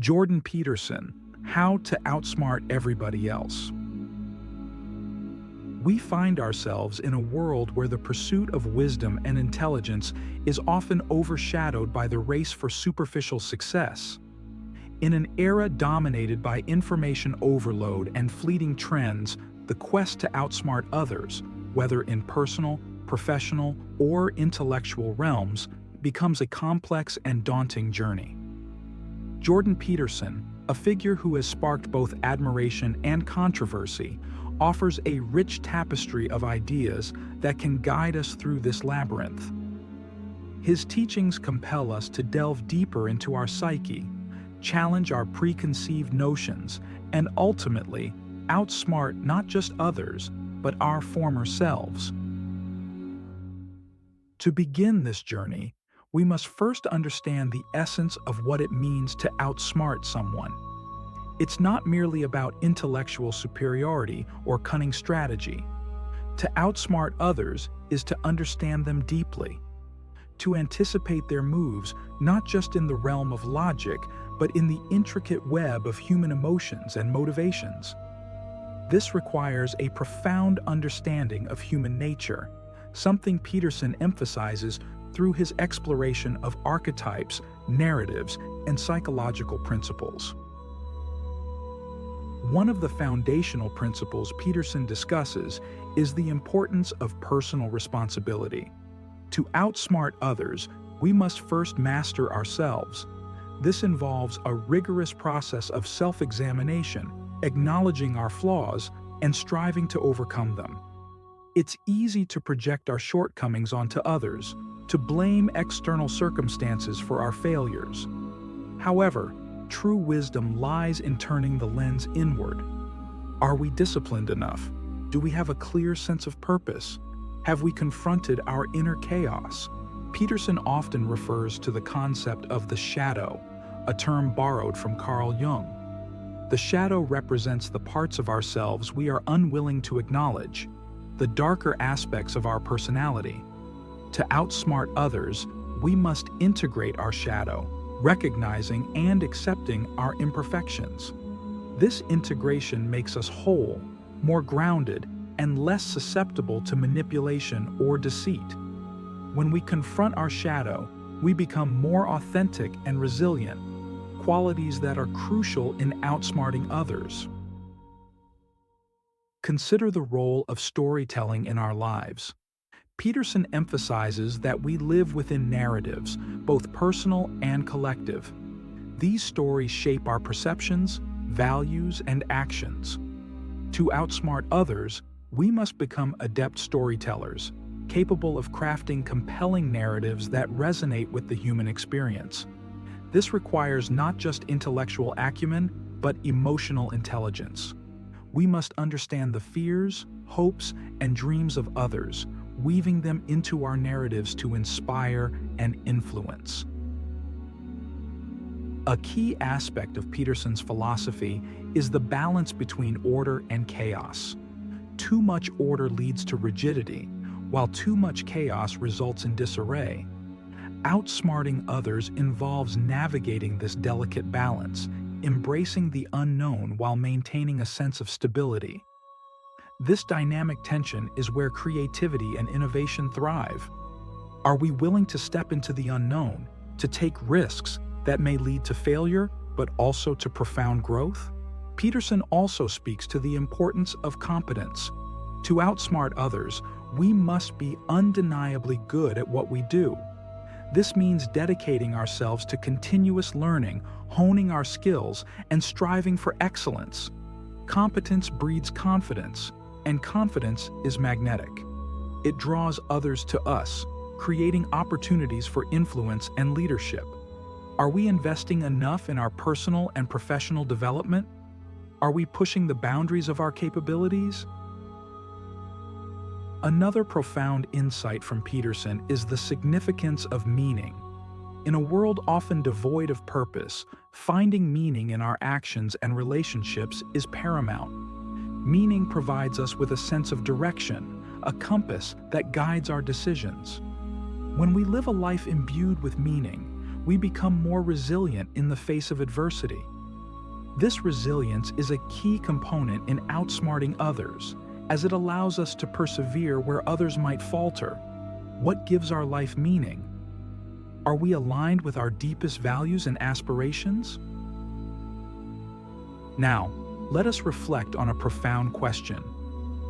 Jordan Peterson, How to Outsmart Everybody Else. We find ourselves in a world where the pursuit of wisdom and intelligence is often overshadowed by the race for superficial success. In an era dominated by information overload and fleeting trends, the quest to outsmart others, whether in personal, professional, or intellectual realms, becomes a complex and daunting journey. Jordan Peterson, a figure who has sparked both admiration and controversy, offers a rich tapestry of ideas that can guide us through this labyrinth. His teachings compel us to delve deeper into our psyche, challenge our preconceived notions, and ultimately outsmart not just others, but our former selves. To begin this journey, we must first understand the essence of what it means to outsmart someone. It's not merely about intellectual superiority or cunning strategy. To outsmart others is to understand them deeply, to anticipate their moves not just in the realm of logic, but in the intricate web of human emotions and motivations. This requires a profound understanding of human nature, something Peterson emphasizes through his exploration of archetypes, narratives, and psychological principles. One of the foundational principles Peterson discusses is the importance of personal responsibility. To outsmart others, we must first master ourselves. This involves a rigorous process of self-examination, acknowledging our flaws, and striving to overcome them. It's easy to project our shortcomings onto others, to blame external circumstances for our failures. However, true wisdom lies in turning the lens inward. Are we disciplined enough? Do we have a clear sense of purpose? Have we confronted our inner chaos? Peterson often refers to the concept of the shadow, a term borrowed from Carl Jung. The shadow represents the parts of ourselves we are unwilling to acknowledge, the darker aspects of our personality. To outsmart others, we must integrate our shadow, recognizing and accepting our imperfections. This integration makes us whole, more grounded, and less susceptible to manipulation or deceit. When we confront our shadow, we become more authentic and resilient, qualities that are crucial in outsmarting others. Consider the role of storytelling in our lives. Peterson emphasizes that we live within narratives, both personal and collective. These stories shape our perceptions, values, and actions. To outsmart others, we must become adept storytellers, capable of crafting compelling narratives that resonate with the human experience. This requires not just intellectual acumen, but emotional intelligence. We must understand the fears, hopes, and dreams of others, weaving them into our narratives to inspire and influence. A key aspect of Peterson's philosophy is the balance between order and chaos. Too much order leads to rigidity, while too much chaos results in disarray. Outsmarting others involves navigating this delicate balance, embracing the unknown while maintaining a sense of stability. This dynamic tension is where creativity and innovation thrive. Are we willing to step into the unknown, to take risks that may lead to failure, but also to profound growth? Peterson also speaks to the importance of competence. To outsmart others, we must be undeniably good at what we do. This means dedicating ourselves to continuous learning, honing our skills, and striving for excellence. Competence breeds confidence, and confidence is magnetic. It draws others to us, creating opportunities for influence and leadership. Are we investing enough in our personal and professional development? Are we pushing the boundaries of our capabilities? Another profound insight from Peterson is the significance of meaning. In a world often devoid of purpose, finding meaning in our actions and relationships is paramount. Meaning provides us with a sense of direction, a compass that guides our decisions. When we live a life imbued with meaning, we become more resilient in the face of adversity. This resilience is a key component in outsmarting others, as it allows us to persevere where others might falter. What gives our life meaning? Are we aligned with our deepest values and aspirations? Now, let us reflect on a profound question.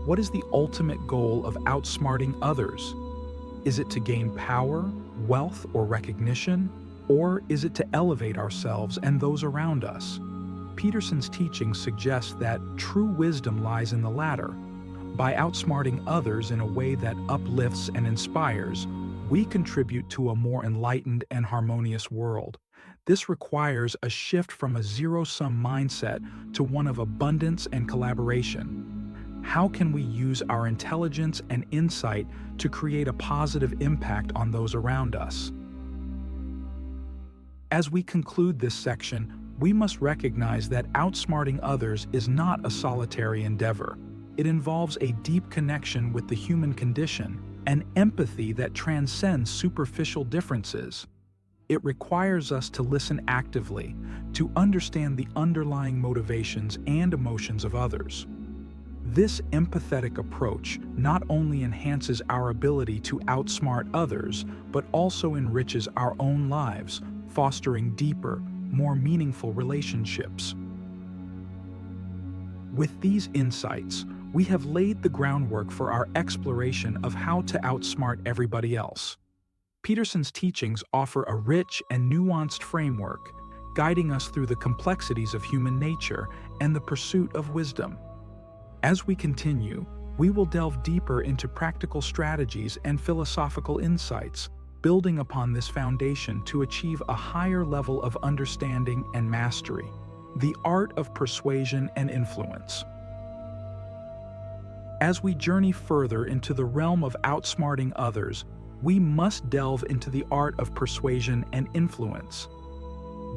What is the ultimate goal of outsmarting others? Is it to gain power, wealth, or recognition? Or is it to elevate ourselves and those around us? Peterson's teaching suggests that true wisdom lies in the latter. By outsmarting others in a way that uplifts and inspires, we contribute to a more enlightened and harmonious world. This requires a shift from a zero-sum mindset to one of abundance and collaboration. How can we use our intelligence and insight to create a positive impact on those around us? As we conclude this section, we must recognize that outsmarting others is not a solitary endeavor. It involves a deep connection with the human condition and empathy that transcends superficial differences. It requires us to listen actively, to understand the underlying motivations and emotions of others. This empathetic approach not only enhances our ability to outsmart others, but also enriches our own lives, fostering deeper, more meaningful relationships. With these insights, we have laid the groundwork for our exploration of how to outsmart everybody else. Peterson's teachings offer a rich and nuanced framework, guiding us through the complexities of human nature and the pursuit of wisdom. As we continue, we will delve deeper into practical strategies and philosophical insights, building upon this foundation to achieve a higher level of understanding and mastery, the art of persuasion and influence. As we journey further into the realm of outsmarting others, we must delve into the art of persuasion and influence.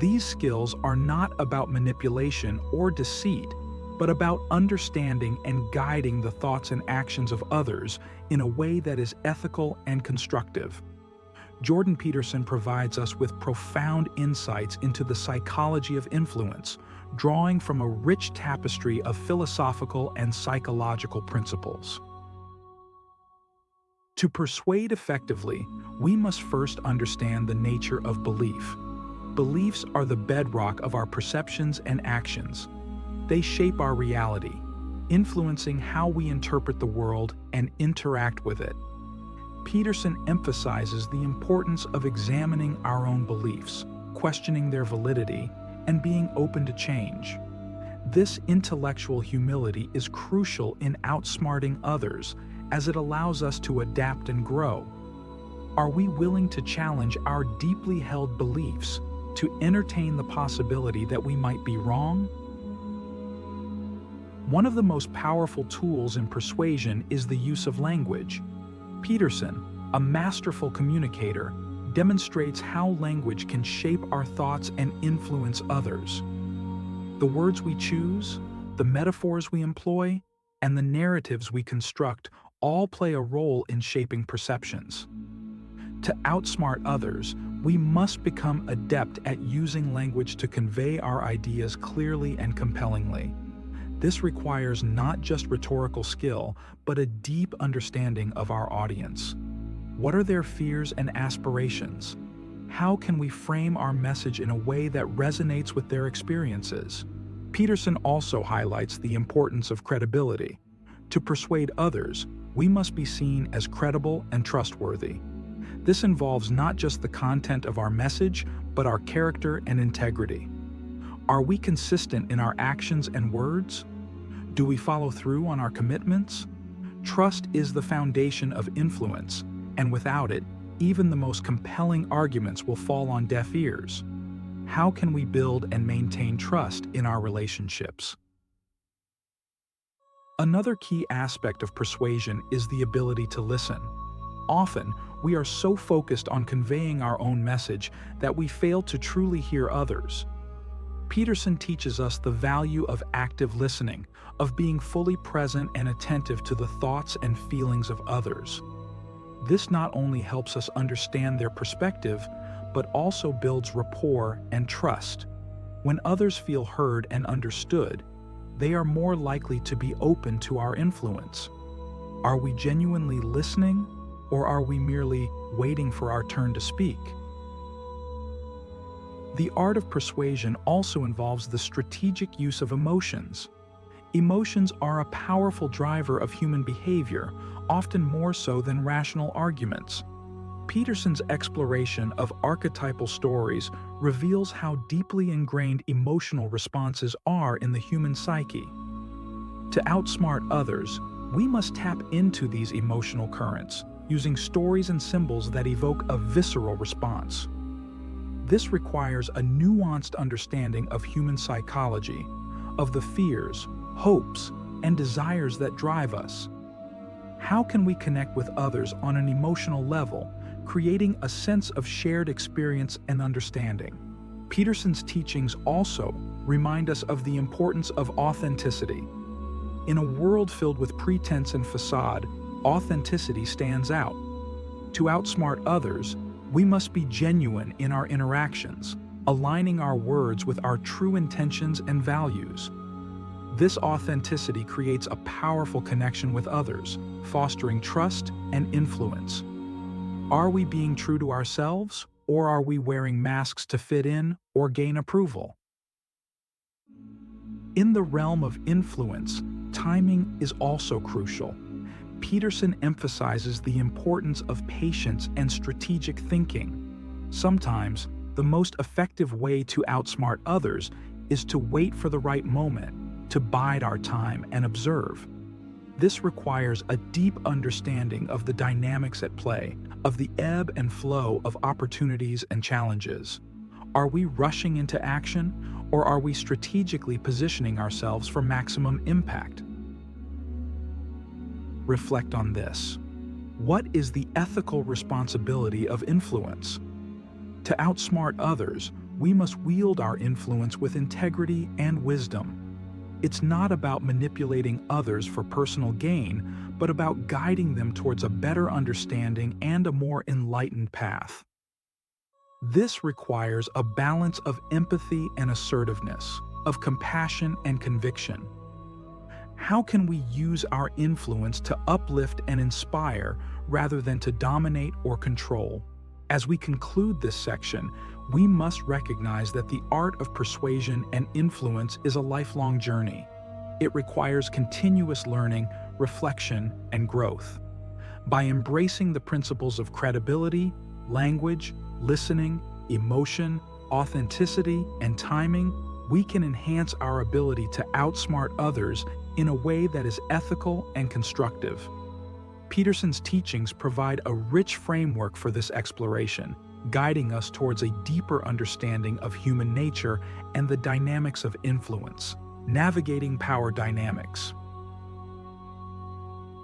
These skills are not about manipulation or deceit, but about understanding and guiding the thoughts and actions of others in a way that is ethical and constructive. Jordan Peterson provides us with profound insights into the psychology of influence, drawing from a rich tapestry of philosophical and psychological principles. To persuade effectively, we must first understand the nature of belief. Beliefs are the bedrock of our perceptions and actions. They shape our reality, influencing how we interpret the world and interact with it. Peterson emphasizes the importance of examining our own beliefs, questioning their validity, and being open to change. This intellectual humility is crucial in outsmarting others, as it allows us to adapt and grow. Are we willing to challenge our deeply held beliefs, to entertain the possibility that we might be wrong? One of the most powerful tools in persuasion is the use of language. Peterson, a masterful communicator, demonstrates how language can shape our thoughts and influence others. The words we choose, the metaphors we employ, and the narratives we construct all play a role in shaping perceptions. To outsmart others, we must become adept at using language to convey our ideas clearly and compellingly. This requires not just rhetorical skill, but a deep understanding of our audience. What are their fears and aspirations? How can we frame our message in a way that resonates with their experiences? Peterson also highlights the importance of credibility. To persuade others, we must be seen as credible and trustworthy. This involves not just the content of our message, but our character and integrity. Are we consistent in our actions and words? Do we follow through on our commitments? Trust is the foundation of influence, and without it, even the most compelling arguments will fall on deaf ears. How can we build and maintain trust in our relationships? Another key aspect of persuasion is the ability to listen. Often, we are so focused on conveying our own message that we fail to truly hear others. Peterson teaches us the value of active listening, of being fully present and attentive to the thoughts and feelings of others. This not only helps us understand their perspective, but also builds rapport and trust. When others feel heard and understood, they are more likely to be open to our influence. Are we genuinely listening, or are we merely waiting for our turn to speak? The art of persuasion also involves the strategic use of emotions. Emotions are a powerful driver of human behavior, often more so than rational arguments. Peterson's exploration of archetypal stories reveals how deeply ingrained emotional responses are in the human psyche. To outsmart others, we must tap into these emotional currents, using stories and symbols that evoke a visceral response. This requires a nuanced understanding of human psychology, of the fears, hopes, and desires that drive us. How can we connect with others on an emotional level, creating a sense of shared experience and understanding? Peterson's teachings also remind us of the importance of authenticity. In a world filled with pretense and facade, authenticity stands out. To outsmart others, we must be genuine in our interactions, aligning our words with our true intentions and values. This authenticity creates a powerful connection with others, fostering trust and influence. Are we being true to ourselves, or are we wearing masks to fit in or gain approval? In the realm of influence, timing is also crucial. Peterson emphasizes the importance of patience and strategic thinking. Sometimes, the most effective way to outsmart others is to wait for the right moment, to bide our time and observe. This requires a deep understanding of the dynamics at play, of the ebb and flow of opportunities and challenges. Are we rushing into action, or are we strategically positioning ourselves for maximum impact? Reflect on this. What is the ethical responsibility of influence? To outsmart others, we must wield our influence with integrity and wisdom. It's not about manipulating others for personal gain, but about guiding them towards a better understanding and a more enlightened path. This requires a balance of empathy and assertiveness, of compassion and conviction. How can we use our influence to uplift and inspire rather than to dominate or control? As we conclude this section, we must recognize that the art of persuasion and influence is a lifelong journey. It requires continuous learning, reflection, and growth. By embracing the principles of credibility, language, listening, emotion, authenticity, and timing, we can enhance our ability to outsmart others in a way that is ethical and constructive. Peterson's teachings provide a rich framework for this exploration, guiding us towards a deeper understanding of human nature and the dynamics of influence. Navigating power dynamics.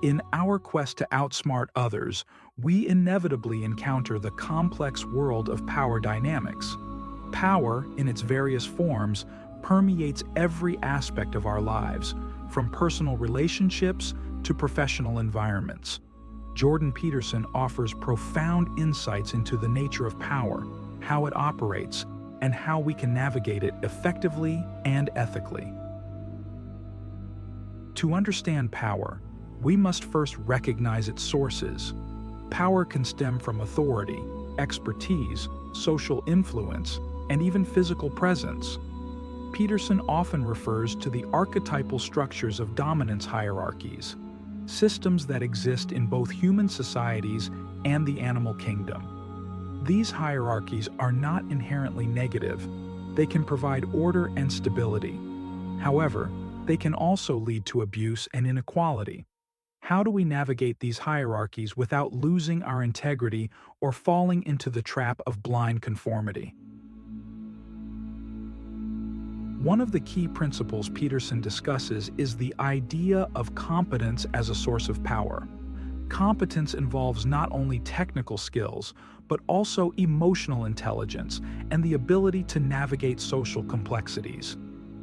In our quest to outsmart others, we inevitably encounter the complex world of power dynamics. Power, in its various forms, permeates every aspect of our lives, from personal relationships to professional environments. Jordan Peterson offers profound insights into the nature of power, how it operates, and how we can navigate it effectively and ethically. To understand power, we must first recognize its sources. Power can stem from authority, expertise, social influence, and even physical presence. Peterson often refers to the archetypal structures of dominance hierarchies, systems that exist in both human societies and the animal kingdom. These hierarchies are not inherently negative. They can provide order and stability. However, they can also lead to abuse and inequality. How do we navigate these hierarchies without losing our integrity or falling into the trap of blind conformity? One of the key principles Peterson discusses is the idea of competence as a source of power. Competence involves not only technical skills, but also emotional intelligence and the ability to navigate social complexities.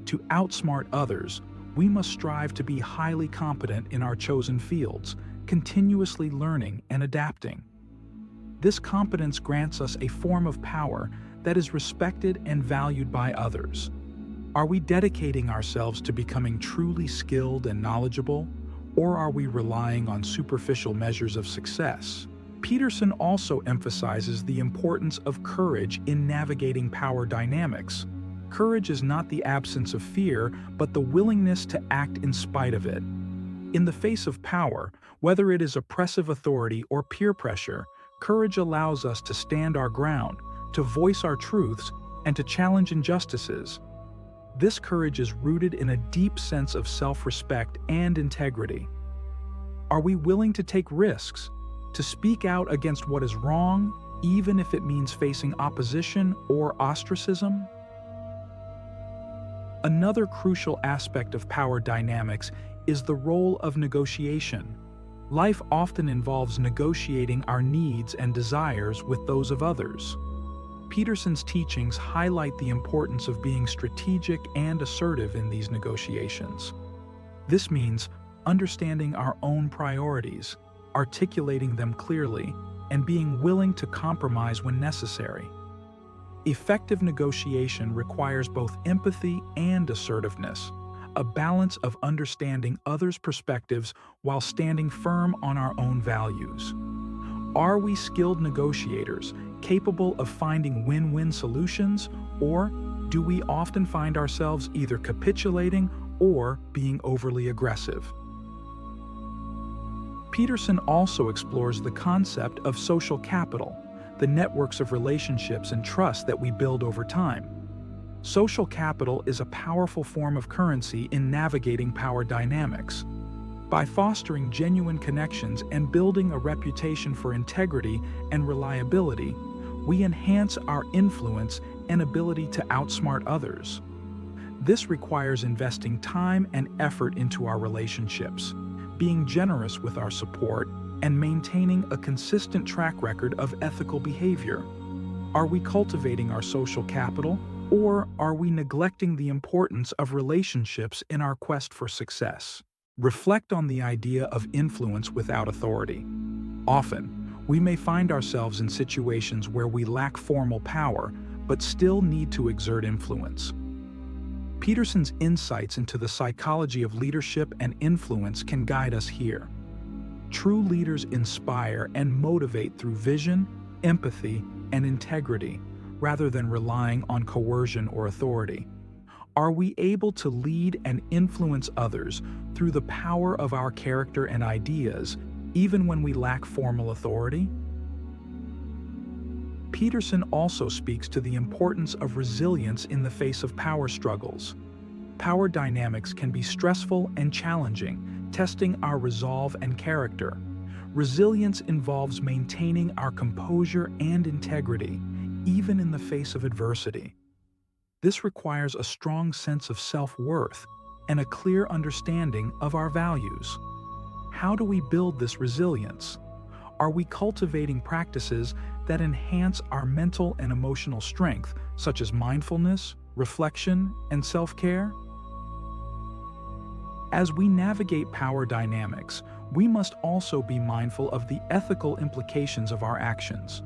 To outsmart others, we must strive to be highly competent in our chosen fields, continuously learning and adapting. This competence grants us a form of power that is respected and valued by others. Are we dedicating ourselves to becoming truly skilled and knowledgeable, or are we relying on superficial measures of success? Peterson also emphasizes the importance of courage in navigating power dynamics. Courage is not the absence of fear, but the willingness to act in spite of it. In the face of power, whether it is oppressive authority or peer pressure, courage allows us to stand our ground, to voice our truths, and to challenge injustices. This courage is rooted in a deep sense of self-respect and integrity. Are we willing to take risks, to speak out against what is wrong, even if it means facing opposition or ostracism? Another crucial aspect of power dynamics is the role of negotiation. Life often involves negotiating our needs and desires with those of others. Peterson's teachings highlight the importance of being strategic and assertive in these negotiations. This means understanding our own priorities, articulating them clearly, and being willing to compromise when necessary. Effective negotiation requires both empathy and assertiveness, a balance of understanding others' perspectives while standing firm on our own values. Are we skilled negotiators, capable of finding win-win solutions, or do we often find ourselves either capitulating or being overly aggressive? Peterson also explores the concept of social capital, the networks of relationships and trust that we build over time. Social capital is a powerful form of currency in navigating power dynamics. By fostering genuine connections and building a reputation for integrity and reliability, we enhance our influence and ability to outsmart others. This requires investing time and effort into our relationships, being generous with our support, and maintaining a consistent track record of ethical behavior. Are we cultivating our social capital, or are we neglecting the importance of relationships in our quest for success? Reflect on the idea of influence without authority. Often, we may find ourselves in situations where we lack formal power, but still need to exert influence. Peterson's insights into the psychology of leadership and influence can guide us here. True leaders inspire and motivate through vision, empathy, and integrity, rather than relying on coercion or authority. Are we able to lead and influence others through the power of our character and ideas, even when we lack formal authority? Peterson also speaks to the importance of resilience in the face of power struggles. Power dynamics can be stressful and challenging, testing our resolve and character. Resilience involves maintaining our composure and integrity, even in the face of adversity. This requires a strong sense of self-worth and a clear understanding of our values. How do we build this resilience? Are we cultivating practices that enhance our mental and emotional strength, such as mindfulness, reflection, and self-care? As we navigate power dynamics, we must also be mindful of the ethical implications of our actions.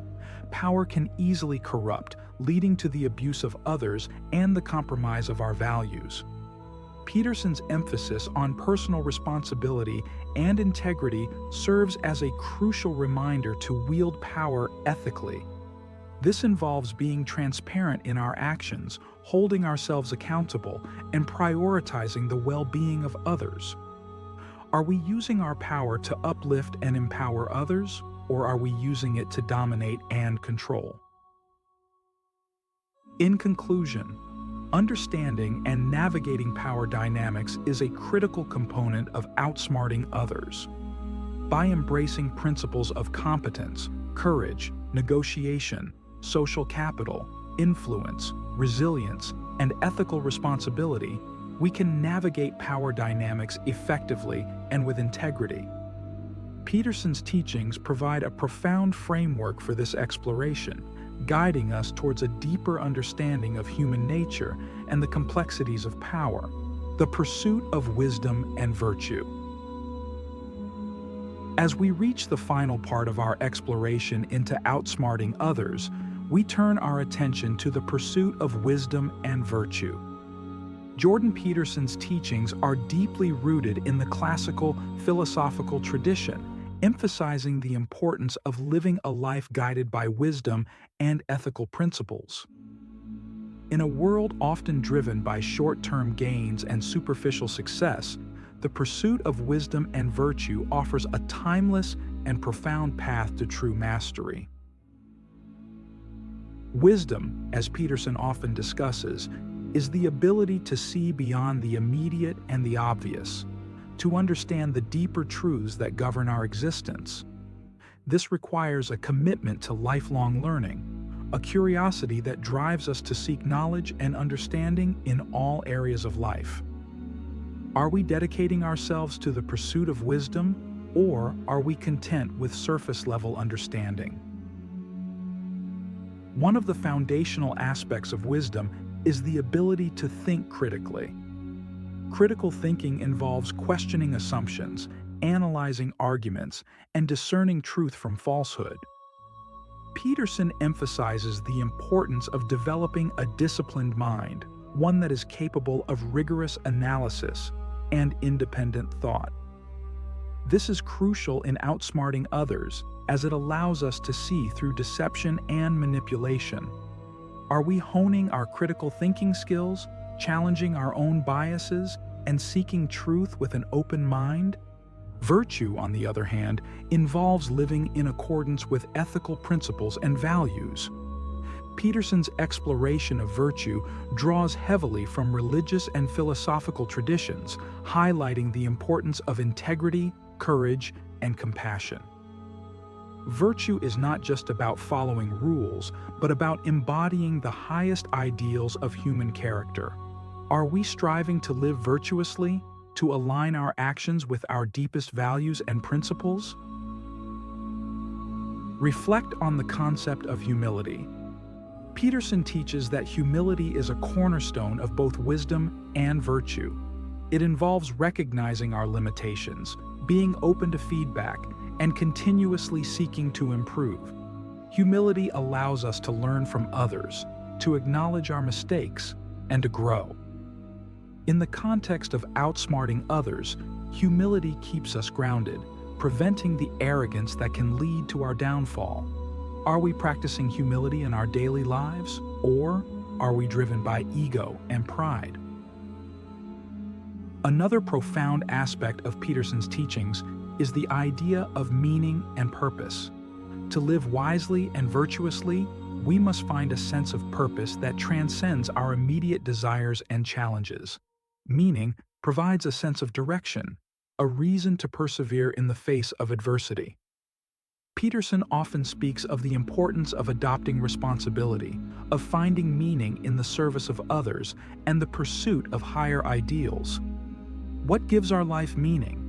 Power can easily corrupt, leading to the abuse of others and the compromise of our values. Peterson's emphasis on personal responsibility and integrity serves as a crucial reminder to wield power ethically. This involves being transparent in our actions, holding ourselves accountable, and prioritizing the well-being of others. Are we using our power to uplift and empower others, or are we using it to dominate and control? In conclusion, understanding and navigating power dynamics is a critical component of outsmarting others. By embracing principles of competence, courage, negotiation, social capital, influence, resilience, and ethical responsibility, we can navigate power dynamics effectively and with integrity. Peterson's teachings provide a profound framework for this exploration, guiding us towards a deeper understanding of human nature and the complexities of power, the pursuit of wisdom and virtue. As we reach the final part of our exploration into outsmarting others, we turn our attention to the pursuit of wisdom and virtue. Jordan Peterson's teachings are deeply rooted in the classical philosophical tradition, emphasizing the importance of living a life guided by wisdom and ethical principles. In a world often driven by short-term gains and superficial success, the pursuit of wisdom and virtue offers a timeless and profound path to true mastery. Wisdom, as Peterson often discusses, is the ability to see beyond the immediate and the obvious, to understand the deeper truths that govern our existence. This requires a commitment to lifelong learning, a curiosity that drives us to seek knowledge and understanding in all areas of life. Are we dedicating ourselves to the pursuit of wisdom, or are we content with surface-level understanding? One of the foundational aspects of wisdom is the ability to think critically. Critical thinking involves questioning assumptions, analyzing arguments, and discerning truth from falsehood. Peterson emphasizes the importance of developing a disciplined mind, one that is capable of rigorous analysis and independent thought. This is crucial in outsmarting others, as it allows us to see through deception and manipulation. Are we honing our critical thinking skills, challenging our own biases, and seeking truth with an open mind? Virtue, on the other hand, involves living in accordance with ethical principles and values. Peterson's exploration of virtue draws heavily from religious and philosophical traditions, highlighting the importance of integrity, courage, and compassion. Virtue is not just about following rules, but about embodying the highest ideals of human character. Are we striving to live virtuously, to align our actions with our deepest values and principles? Reflect on the concept of humility. Peterson teaches that humility is a cornerstone of both wisdom and virtue. It involves recognizing our limitations, being open to feedback, and continuously seeking to improve. Humility allows us to learn from others, to acknowledge our mistakes, and to grow. In the context of outsmarting others, humility keeps us grounded, preventing the arrogance that can lead to our downfall. Are we practicing humility in our daily lives, or are we driven by ego and pride? Another profound aspect of Peterson's teachings is the idea of meaning and purpose. To live wisely and virtuously, we must find a sense of purpose that transcends our immediate desires and challenges. Meaning provides a sense of direction, a reason to persevere in the face of adversity. Peterson often speaks of the importance of adopting responsibility, of finding meaning in the service of others, and the pursuit of higher ideals. What gives our life meaning?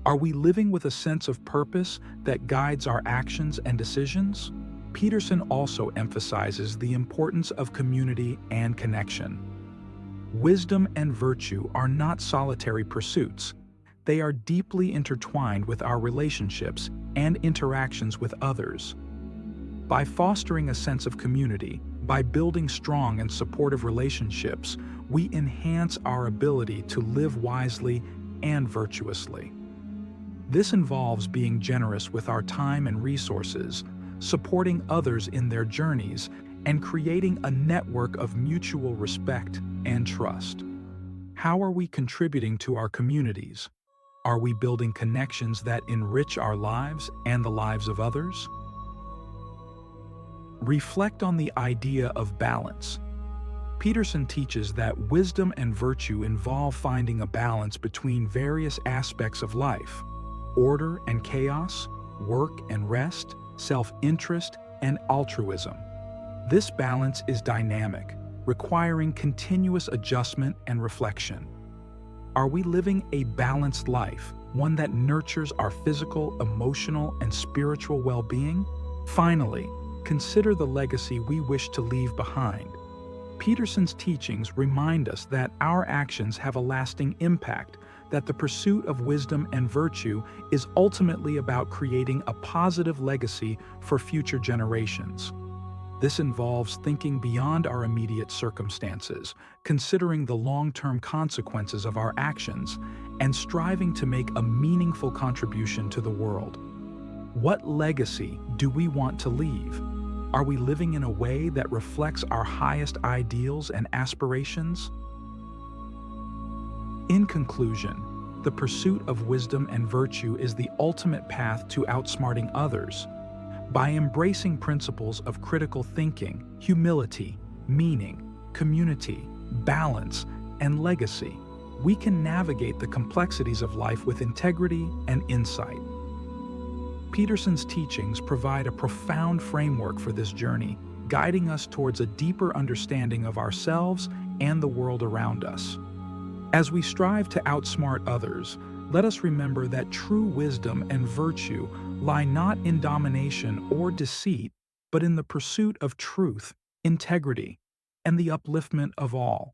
Are we living with a sense of purpose that guides our actions and decisions? Peterson also emphasizes the importance of community and connection. Wisdom and virtue are not solitary pursuits. They are deeply intertwined with our relationships and interactions with others. By fostering a sense of community, by building strong and supportive relationships, we enhance our ability to live wisely and virtuously. This involves being generous with our time and resources, supporting others in their journeys, and creating a network of mutual respect and trust. How are we contributing to our communities? Are we building connections that enrich our lives and the lives of others? Reflect on the idea of balance. Peterson teaches that wisdom and virtue involve finding a balance between various aspects of life: order and chaos, work and rest, self-interest and altruism. This balance is dynamic, requiring continuous adjustment and reflection. Are we living a balanced life, one that nurtures our physical, emotional, and spiritual well-being? Finally, consider the legacy we wish to leave behind. Peterson's teachings remind us that our actions have a lasting impact, that the pursuit of wisdom and virtue is ultimately about creating a positive legacy for future generations. This involves thinking beyond our immediate circumstances, considering the long-term consequences of our actions, and striving to make a meaningful contribution to the world. What legacy do we want to leave? Are we living in a way that reflects our highest ideals and aspirations? In conclusion, the pursuit of wisdom and virtue is the ultimate path to outsmarting others. By embracing principles of critical thinking, humility, meaning, community, balance, and legacy, we can navigate the complexities of life with integrity and insight. Peterson's teachings provide a profound framework for this journey, guiding us towards a deeper understanding of ourselves and the world around us. As we strive to outsmart others, let us remember that true wisdom and virtue lie not in domination or deceit, but in the pursuit of truth, integrity, and the upliftment of all.